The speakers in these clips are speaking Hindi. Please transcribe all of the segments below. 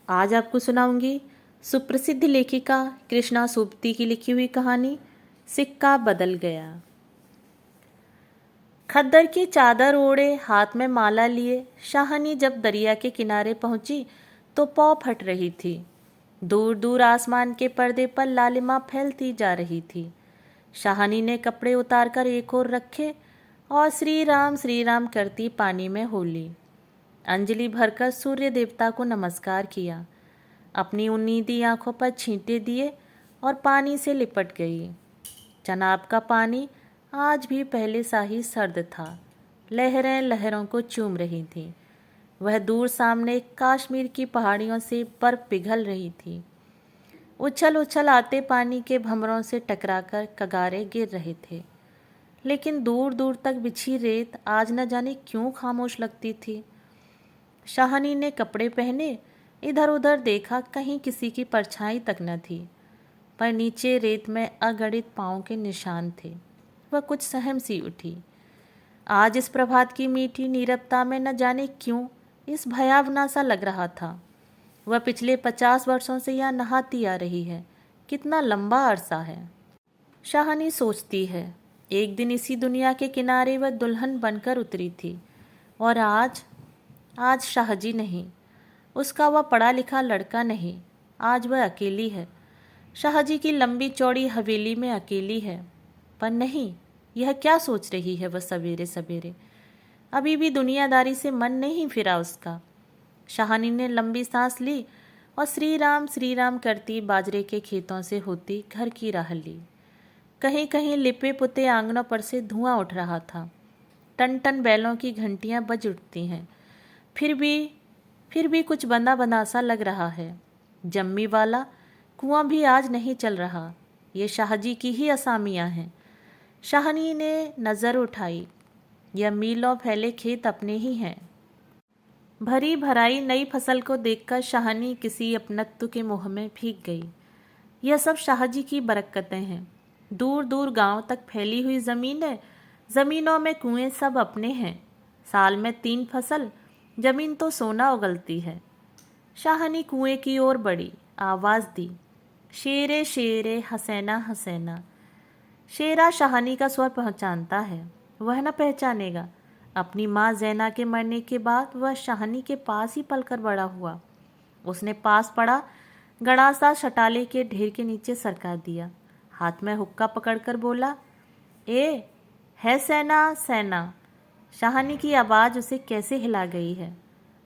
आज आपको सुनाऊंगी सुप्रसिद्ध लेखिका कृष्णा सोबती की लिखी हुई कहानी सिक्का बदल गया। खद्दर की चादर ओढ़े हाथ में माला लिए शाहनी जब दरिया के किनारे पहुंची तो पौ फट रही थी। दूर दूर आसमान के पर्दे पर लालिमा फैलती जा रही थी। शाहनी ने कपड़े उतारकर एक ओर रखे और श्री राम करती पानी में हो ली। अंजलि भरकर सूर्य देवता को नमस्कार किया, अपनी उन्नीदी आंखों पर छींटे दिए और पानी से लिपट गई। चनाब का पानी आज भी पहले सा ही सर्द था। लहरें लहरों को चूम रही थीं। वह दूर सामने कश्मीर की पहाड़ियों से बर्फ पिघल रही थी। उछल उछल आते पानी के भंवरों से टकराकर कगारे गिर रहे थे, लेकिन दूर दूर तक बिछी रेत आज न जाने क्यों खामोश लगती थी। शाहनी ने कपड़े पहने, इधर उधर देखा, कहीं किसी की परछाई तक न थी, पर नीचे रेत में अगणित पाँव के निशान थे। वह कुछ सहम सी उठी। आज इस प्रभात की मीठी नीरवता में न जाने क्यों इस भयावना सा लग रहा था। वह पिछले 50 वर्षों से यहाँ नहाती आ रही है। कितना लंबा अरसा है। शाहनी सोचती है, एक दिन इसी दुनिया के किनारे वह दुल्हन बनकर उतरी थी, और आज शाहजी नहीं, उसका वह पढ़ा लिखा लड़का नहीं, आज वह अकेली है। शाहजी की लंबी चौड़ी हवेली में अकेली है। पर नहीं, यह क्या सोच रही है वह सवेरे सवेरे? अभी भी दुनियादारी से मन नहीं फिरा उसका। शाहनी ने लंबी सांस ली और श्री राम करती बाजरे के खेतों से होती घर की राह ली। कहीं कहीं लिपे पुते आंगनों पर से धुआं उठ रहा था। टन टन बैलों की घंटियां बज उठती हैं। फिर भी कुछ बंधा बंधा सा लग रहा है। जम्मी वाला कुआं भी आज नहीं चल रहा। ये शाहजी की ही असामियां हैं। शाहनी ने नज़र उठाई। यह मीलों फैले खेत अपने ही हैं। भरी भराई नई फसल को देखकर शाहनी किसी अपनत्व के मोह में भीग गई। यह सब शाहजी की बरकतें हैं। दूर दूर गांव तक फैली हुई ज़मीनें, ज़मीनों में कुएं, सब अपने हैं। साल में 3 फसल, ज़मीन तो सोना उगलती है। शाहनी कुएं की ओर बढ़ी, आवाज़ दी, शेरे शेरे हसैना हसैना। शेरा शाहनी का स्वर पहचानता है। वह न पहचानेगा। अपनी माँ जैना के मरने के बाद वह शाहनी के पास ही पलकर बड़ा हुआ। उसने पास पड़ा गड़ासा शटाले के ढेर के नीचे सरका दिया। हाथ में हुक्का पकड़कर बोला, ए है सेना सेना। शाहनी की आवाज़ उसे कैसे हिला गई है।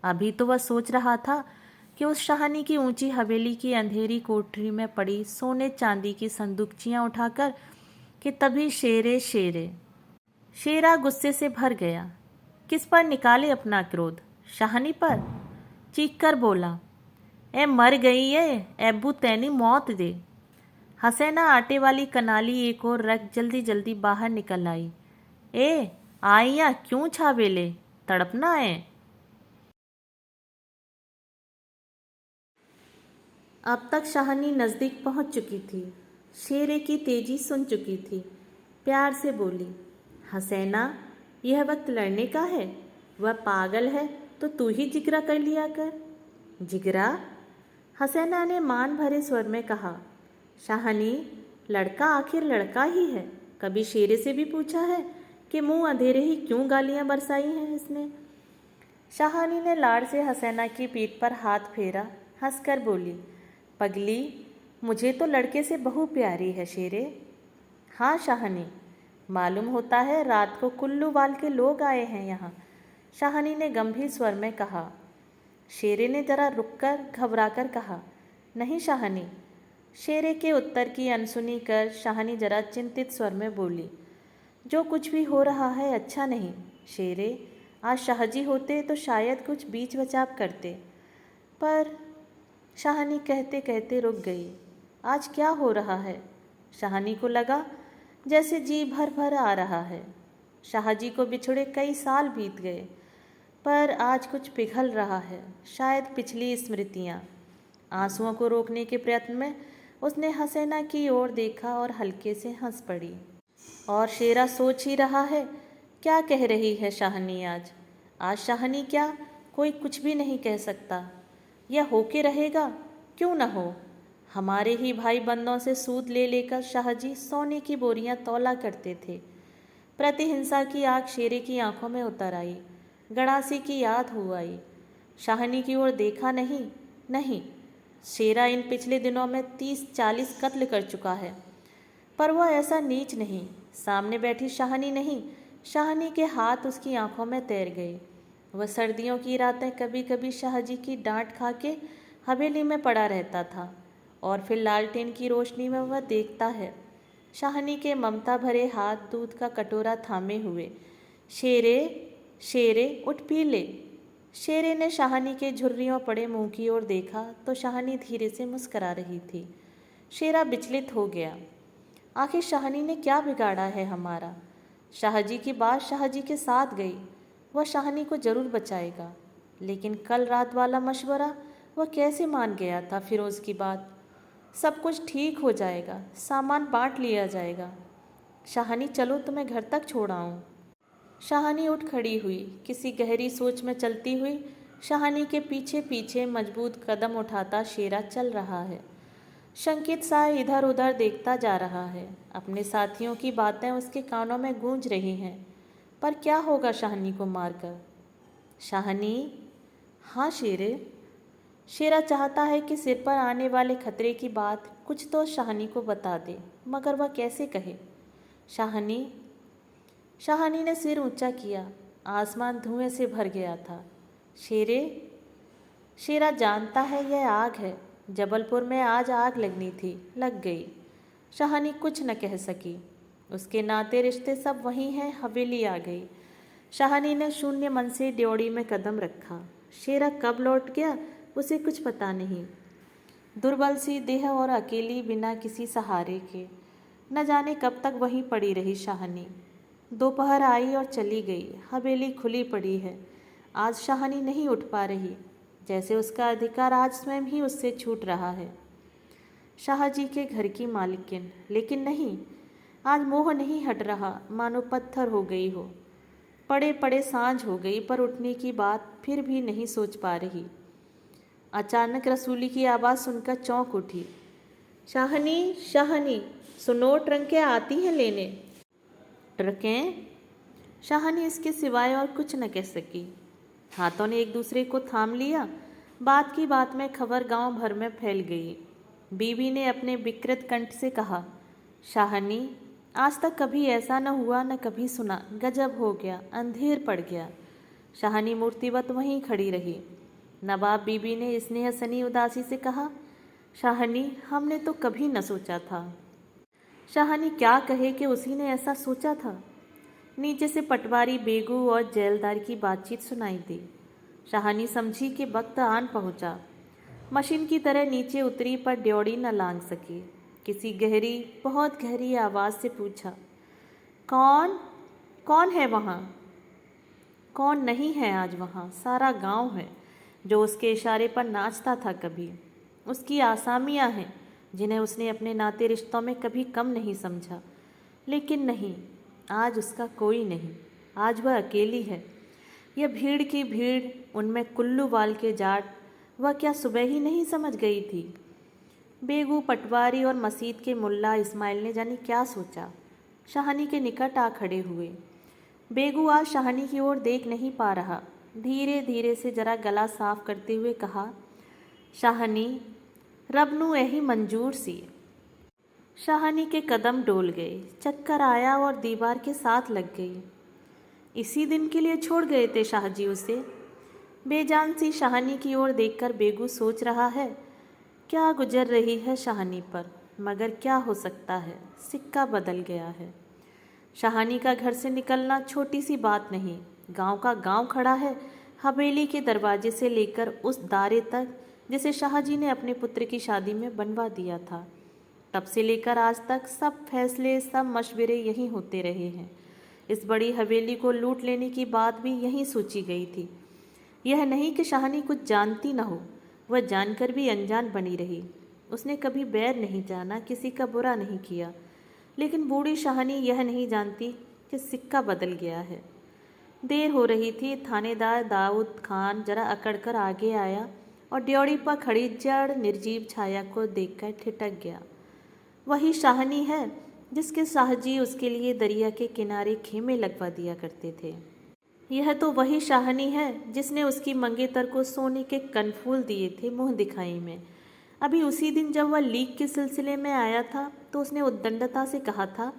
अभी तो वह सोच रहा था कि उस शाहनी की ऊंची हवेली की अंधेरी कोठरी में पड़ी सोने चांदी की संदूकचियाँ उठाकर कि तभी शेरा गुस्से से भर गया। किस पर निकाले अपना क्रोध? शाहनी पर। चीख कर बोला, ए मर गई है, एब्बू तैनी मौत दे। हसैना आटे वाली कनाली एक और रख जल्दी जल्दी बाहर निकल आई। ए आइया, क्यों छावेले, तड़पना है? अब तक शाहनी नज़दीक पहुंच चुकी थी। शेरे की तेजी सुन चुकी थी। प्यार से बोली, हसैना, यह वक्त लड़ने का है। वह पागल है तो तू ही जिगरा कर लिया कर। जिगरा? हसैना ने मान भरे स्वर में कहा। शाहनी, लड़का आखिर लड़का ही है। कभी शेरे से भी पूछा है कि मुंह अंधेरे ही क्यों गालियां बरसाई हैं इसने? शाहनी ने लाड़ से हसैना की पीठ पर हाथ फेरा, हंसकर बोली, पगली, मुझे तो लड़के से बहू प्यारी है शेरे। हाँ शाहनी, मालूम होता है रात को कुल्लू वाल के लोग आए हैं यहाँ, शाहनी ने गंभीर स्वर में कहा। शेरे ने जरा रुककर घबराकर कहा, नहीं शाहनी। शेरे के उत्तर की अनसुनी कर शाहनी जरा चिंतित स्वर में बोली, जो कुछ भी हो रहा है अच्छा नहीं शेरे। आज शाहजी होते तो शायद कुछ बीच बचाव करते। पर शाहनी कहते कहते रुक गई। आज क्या हो रहा है? शाहनी को लगा जैसे जी भर भर आ रहा है। शाहजी को बिछुड़े कई साल बीत गए, पर आज कुछ पिघल रहा है, शायद पिछली स्मृतियाँ। आंसुओं को रोकने के प्रयत्न में उसने हसैना की ओर देखा और हल्के से हंस पड़ी। और शेरा सोच ही रहा है, क्या कह रही है शाहनी आज? आज शाहनी क्या, कोई कुछ भी नहीं कह सकता। यह होके रहेगा, क्यों न हो। हमारे ही भाई बंदों से सूद ले लेकर शाहजी सोने की बोरियां तौला करते थे। प्रतिहिंसा की आग शेरे की आंखों में उतर आई। गड़ासी की याद हो आई। शाहनी की ओर देखा नहीं। नहीं, शेरा इन पिछले दिनों में 30-40 कत्ल कर चुका है, पर वह ऐसा नीच नहीं। सामने बैठी शाहनी नहीं, शाहनी के हाथ उसकी आंखों में तैर गए। वह सर्दियों की रातें कभी कभी शाहजी की डांट खा के हवेली में पड़ा रहता था, और फिर लालटेन की रोशनी में वह देखता है शाहनी के ममता भरे हाथ दूध का कटोरा थामे हुए। शेरे, शेरे, उठ पी ले। शेरे ने शाहनी के झुर्रियों पड़े मुंह की ओर देखा तो शाहनी धीरे से मुस्करा रही थी। शेरा विचलित हो गया। आखिर शाहनी ने क्या बिगाड़ा है हमारा। शाहजी की बात शाहजी के साथ गई। वह शाहनी को जरूर बचाएगा, लेकिन कल रात वाला मशवरा वह कैसे मान गया था। फिरोज़ की बात, सब कुछ ठीक हो जाएगा, सामान बांट लिया जाएगा। शाहनी चलो, तुम्हें घर तक छोड़ आऊं। शाहनी उठ खड़ी हुई। किसी गहरी सोच में चलती हुई शाहनी के पीछे पीछे मजबूत कदम उठाता शेरा चल रहा है। शंकित सा इधर उधर देखता जा रहा है। अपने साथियों की बातें उसके कानों में गूंज रही हैं, पर क्या होगा शाहनी को मारकर। शाहनी, हाँ शेरे। शेरा चाहता है कि सिर पर आने वाले खतरे की बात कुछ तो शाहनी को बता दे, मगर वह कैसे कहे। शाहनी। शाहनी ने सिर ऊंचा किया। आसमान धुएं से भर गया था। शेरे। शेरा जानता है यह आग है। जबलपुर में आज आग लगनी थी, लग गई। शाहनी कुछ न कह सकी। उसके नाते रिश्ते सब वहीं हैं, हवेली आ गई। शाहनी ने शून्य मन से ड्योढ़ी में कदम रखा। शेरा कब लौट गया उसे कुछ पता नहीं। दुर्बल सी देह और अकेली बिना किसी सहारे के, न जाने कब तक वहीं पड़ी रही शाहनी। दोपहर आई और चली गई। हवेली खुली पड़ी है। आज शाहनी नहीं उठ पा रही, जैसे उसका अधिकार आज स्वयं ही उससे छूट रहा है। शाहजी के घर की मालिकिन, लेकिन नहीं, आज मोह नहीं हट रहा, मानो पत्थर हो गई हो। पड़े पड़े सांझ हो गई, पर उठने की बात फिर भी नहीं सोच पा रही। अचानक रसूली की आवाज़ सुनकर चौंक उठी। शाहनी, शाहनी, सुनो, ट्रंकें आती हैं लेने। ट्रकें? शाहनी इसके सिवाय और कुछ न कह सकी। हाथों ने एक दूसरे को थाम लिया। बात की बात में खबर गांव भर में फैल गई। बीवी ने अपने विकृत कंठ से कहा, शाहनी, आज तक कभी ऐसा न हुआ, न कभी सुना। गजब हो गया, अंधेर पड़ गया। शाहनी मूर्तिवत वहीं खड़ी रही। नवाब बीबी ने स्नेह सनी उदासी से कहा, शाहनी, हमने तो कभी न सोचा था। शाहनी क्या कहे कि उसी ने ऐसा सोचा था। नीचे से पटवारी बेगू और जेलदार की बातचीत सुनाई दी। शाहनी समझी कि वक्त आन पहुंचा। मशीन की तरह नीचे उतरी, पर ड्योढ़ी न लांघ सकी। किसी गहरी, बहुत गहरी आवाज़ से पूछा, कौन? कौन है वहाँ? कौन नहीं है आज वहाँ? सारा गांव है, जो उसके इशारे पर नाचता था कभी। उसकी आसामियाँ हैं, जिन्हें उसने अपने नाते रिश्तों में कभी कम नहीं समझा। लेकिन नहीं, आज उसका कोई नहीं। आज वह अकेली है। यह भीड़ की भीड़, उनमें कुल्लू वाल के जाट, वह क्या सुबह ही नहीं समझ गई थी। बेगू, पटवारी और मसीद के मुल्ला इस्माइल ने जाने क्या सोचा। शाहनी के निकट आ खड़े हुए। बेगू आज शाहनी की ओर देख नहीं पा रहा। धीरे धीरे से जरा गला साफ करते हुए कहा, शाहनी, रब नू यही मंजूर सी। शाहनी के कदम डोल गए। चक्कर आया और दीवार के साथ लग गई। इसी दिन के लिए छोड़ गए थे शाहजी उसे। बेजान सी शाहनी की ओर देखकर बेगू सोच रहा है, क्या गुजर रही है शाहनी पर। मगर क्या हो सकता है, सिक्का बदल गया है। शाहनी का घर से निकलना छोटी सी बात नहीं। गांव का गांव खड़ा है, हवेली के दरवाजे से लेकर उस दारे तक जिसे शाहजी ने अपने पुत्र की शादी में बनवा दिया था। तब से लेकर आज तक सब फैसले, सब मशवरे यहीं होते रहे हैं। इस बड़ी हवेली को लूट लेने की बात भी यहीं सोची गई थी। यह नहीं कि शाहनी कुछ जानती न हो, वह जानकर भी अनजान बनी रही। उसने कभी बैर नहीं जाना, किसी का बुरा नहीं किया। लेकिन बूढ़ी शाहनी यह नहीं जानती कि सिक्का बदल गया है। देर हो रही थी। थानेदार दाऊद खान जरा अकड़ कर आगे आया और ड्योढ़ी पर खड़ी जड़ निर्जीव छाया को देखकर ठिठक गया। वही शाहनी है जिसके शाहजी उसके लिए दरिया के किनारे खेमे लगवा दिया करते थे। यह तो वही शाहनी है जिसने उसकी मंगेतर को सोने के कनफूल दिए थे मुँह दिखाई में। अभी उसी दिन जब वह लीक के सिलसिले में आया था तो उसने उद्दंडता से कहा था,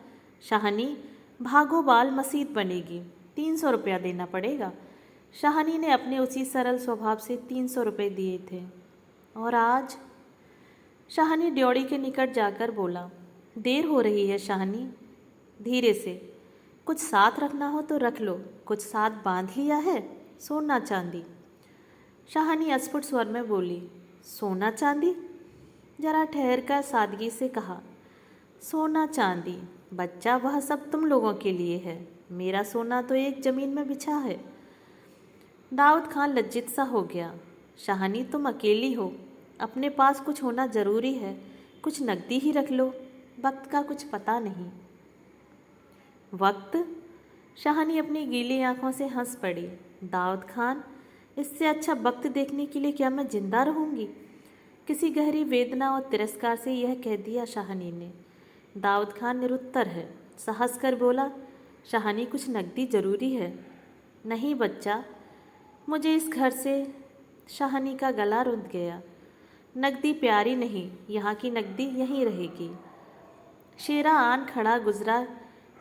शाहनी भागो बाल मसीत बनेगी, 300 रुपया देना पड़ेगा। शाहनी ने अपने उसी सरल स्वभाव से 300 रुपये दिए थे। और आज शाहनी ड्योढ़ी के निकट जाकर बोला, देर हो रही है शाहनी, धीरे से, कुछ साथ रखना हो तो रख लो, कुछ साथ बांध लिया है, सोना चांदी। शाहनी अस्फुट स्वर में बोली, सोना चांदी? जरा ठहर कर सादगी से कहा, सोना चांदी बच्चा वह सब तुम लोगों के लिए है, मेरा सोना तो एक ज़मीन में बिछा है। दाऊद खान लज्जित सा हो गया। शाहनी तुम अकेली हो, अपने पास कुछ होना ज़रूरी है, कुछ नकदी ही रख लो, वक्त का कुछ पता नहीं। वक्त? शाहनी अपनी गीली आंखों से हंस पड़ी। दाऊद खान, इससे अच्छा वक्त देखने के लिए क्या मैं जिंदा रहूंगी? किसी गहरी वेदना और तिरस्कार से यह कह दिया शाहनी ने। दाऊद खान निरुत्तर है, साहस कर बोला, शाहनी कुछ नकदी ज़रूरी है। नहीं बच्चा, मुझे इस घर से। शाहनी का गला रुंध गया। नकदी प्यारी नहीं, यहाँ की नकदी यहीं रहेगी। शेरा आन खड़ा गुजरा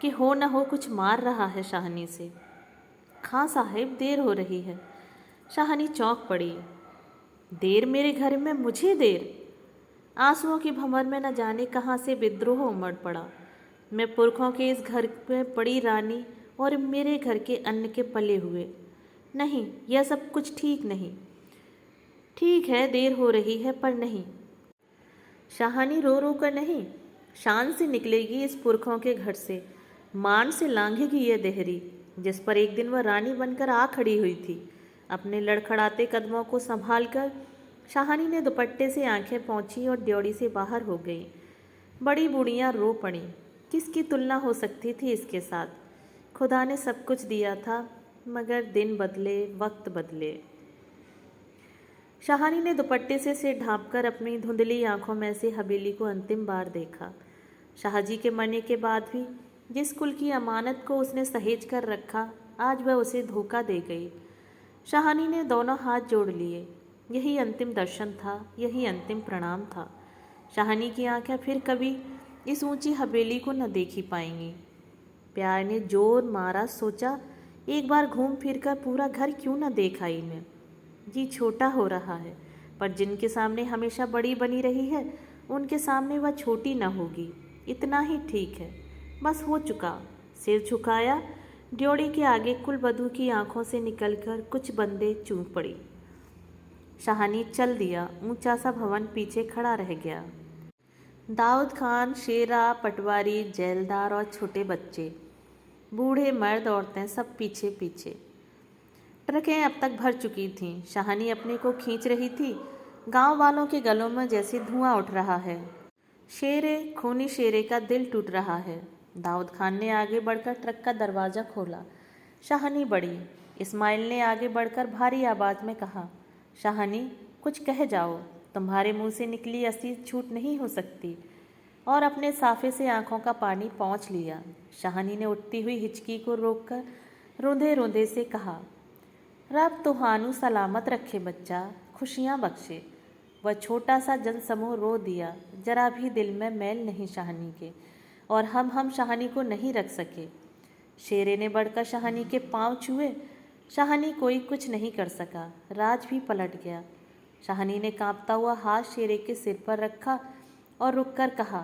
कि हो न हो कुछ मार रहा है शाहनी से। खां साहिब देर हो रही है। शाहनी चौंक पड़ी। देर मेरे घर में, मुझे देर? आंसुओं की भंवर में न जाने कहाँ से विद्रोह उमड़ पड़ा। मैं पुरखों के इस घर में पड़ी रानी और मेरे घर के अन्न के पले हुए। नहीं, यह सब कुछ ठीक नहीं। ठीक है देर हो रही है पर नहीं। शाहनी रो रो कर नहीं, शान से निकलेगी इस पुरखों के घर से, मान से लांघेगी यह देहरी जिस पर एक दिन वह रानी बनकर आ खड़ी हुई थी। अपने लड़खड़ाते कदमों को संभाल कर शाहनी ने दुपट्टे से आंखें पोंछी और ड्योढ़ी से बाहर हो गई। बड़ी बूढ़ियाँ रो पड़ी। किसकी तुलना हो सकती थी इसके साथ? खुदा ने सब कुछ दिया था, मगर दिन बदले, वक्त बदले। शाहनी ने दुपट्टे से सिर ढांपकर अपनी धुंधली आंखों में से हवेली को अंतिम बार देखा। शाहजी के मरने के बाद भी जिस कुल की अमानत को उसने सहेज कर रखा, आज वह उसे धोखा दे गई। शाहनी ने दोनों हाथ जोड़ लिए। यही अंतिम दर्शन था, यही अंतिम प्रणाम था। शाहनी की आंखें फिर कभी इस ऊंची हवेली को न देखी पाएंगी। प्यार ने जोर मारा, सोचा एक बार घूम फिर कर पूरा घर क्यों न देख आई मैं। जी छोटा हो रहा है, पर जिनके सामने हमेशा बड़ी बनी रही है उनके सामने वह छोटी न होगी, इतना ही ठीक है। बस हो चुका। सिर झुकाया। ड्योढ़ी के आगे कुलवधू की आंखों से निकलकर कुछ बंदे चूक पड़ी। शाहनी चल दिया। ऊंचा सा भवन पीछे खड़ा रह गया। दाऊद खान, शेरा, पटवारी, जेलदार और छोटे बच्चे, बूढ़े मर्द औरतें सब पीछे पीछे। ट्रकें अब तक भर चुकी थीं। शाहनी अपने को खींच रही थी। गांव वालों के गलों में जैसे धुआं उठ रहा है। शेरे, खूनी शेरे का दिल टूट रहा है। दाऊद खान ने आगे बढ़कर ट्रक का दरवाज़ा खोला। शाहनी बढ़ी। इस्माइल ने आगे बढ़कर भारी आवाज़ में कहा, शाहनी कुछ कह जाओ, तुम्हारे मुंह से निकली असी छूट नहीं हो सकती। और अपने साफे से आंखों का पानी पोंछ लिया। शाहनी ने उठती हुई हिचकी को रोककर रोंधे रोंधे से कहा, रब तुहानू सलामत रखे बच्चा, खुशियाँ बख्शे। वह छोटा सा जनसमूह रो दिया। जरा भी दिल में मैल नहीं शाहनी के, और हम शाहनी को नहीं रख सके। शेरे ने बढ़कर शाहनी के पांव छुए। शाहनी कोई कुछ नहीं कर सका। राज भी पलट गया। शाहनी ने कांपता हुआ हाथ शेरे के सिर पर रखा और रुककर कहा,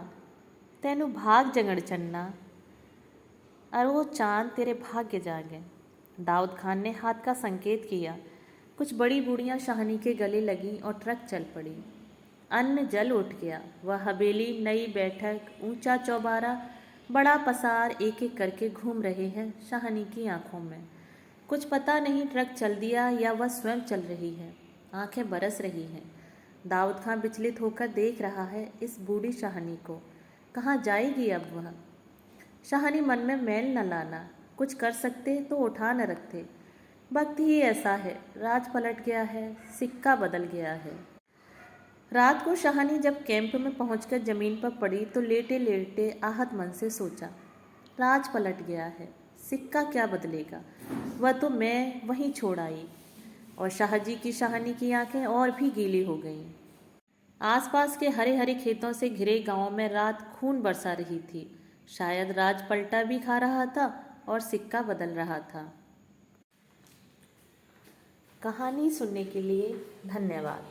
तेनू भाग जंगड़ चन्ना, अरो चांद तेरे भाग्य जागे। दाऊद खान ने हाथ का संकेत किया। कुछ बड़ी बूढ़ियां शाहनी के गले लगी और ट्रक चल पड़ी। अन्न जल उठ गया। वह हवेली, नई बैठक, ऊंचा चौबारा, बड़ा पसार एक एक करके घूम रहे हैं शाहनी की आंखों में। कुछ पता नहीं ट्रक चल दिया या वह स्वयं चल रही है। आंखें बरस रही हैं। दाऊद खान विचलित होकर देख रहा है इस बूढ़ी शाहनी को। कहाँ जाएगी अब वह? शाहनी मन में मैल न लाना, कुछ कर सकते तो उठा न रखते। वक्त ही ऐसा है, राज पलट गया है, सिक्का बदल गया है। रात को शाहनी जब कैंप में पहुंचकर जमीन पर पड़ी तो लेटे लेटे आहत मन से सोचा, राज पलट गया है, सिक्का क्या बदलेगा, वह तो मैं वहीं छोड़ आई। और शाहजी की शाहनी की आंखें और भी गीली हो गईं। आसपास के हरे हरे खेतों से घिरे गांव में रात खून बरसा रही थी। शायद राज पलटा भी खा रहा था और सिक्का बदल रहा था। कहानी सुनने के लिए धन्यवाद।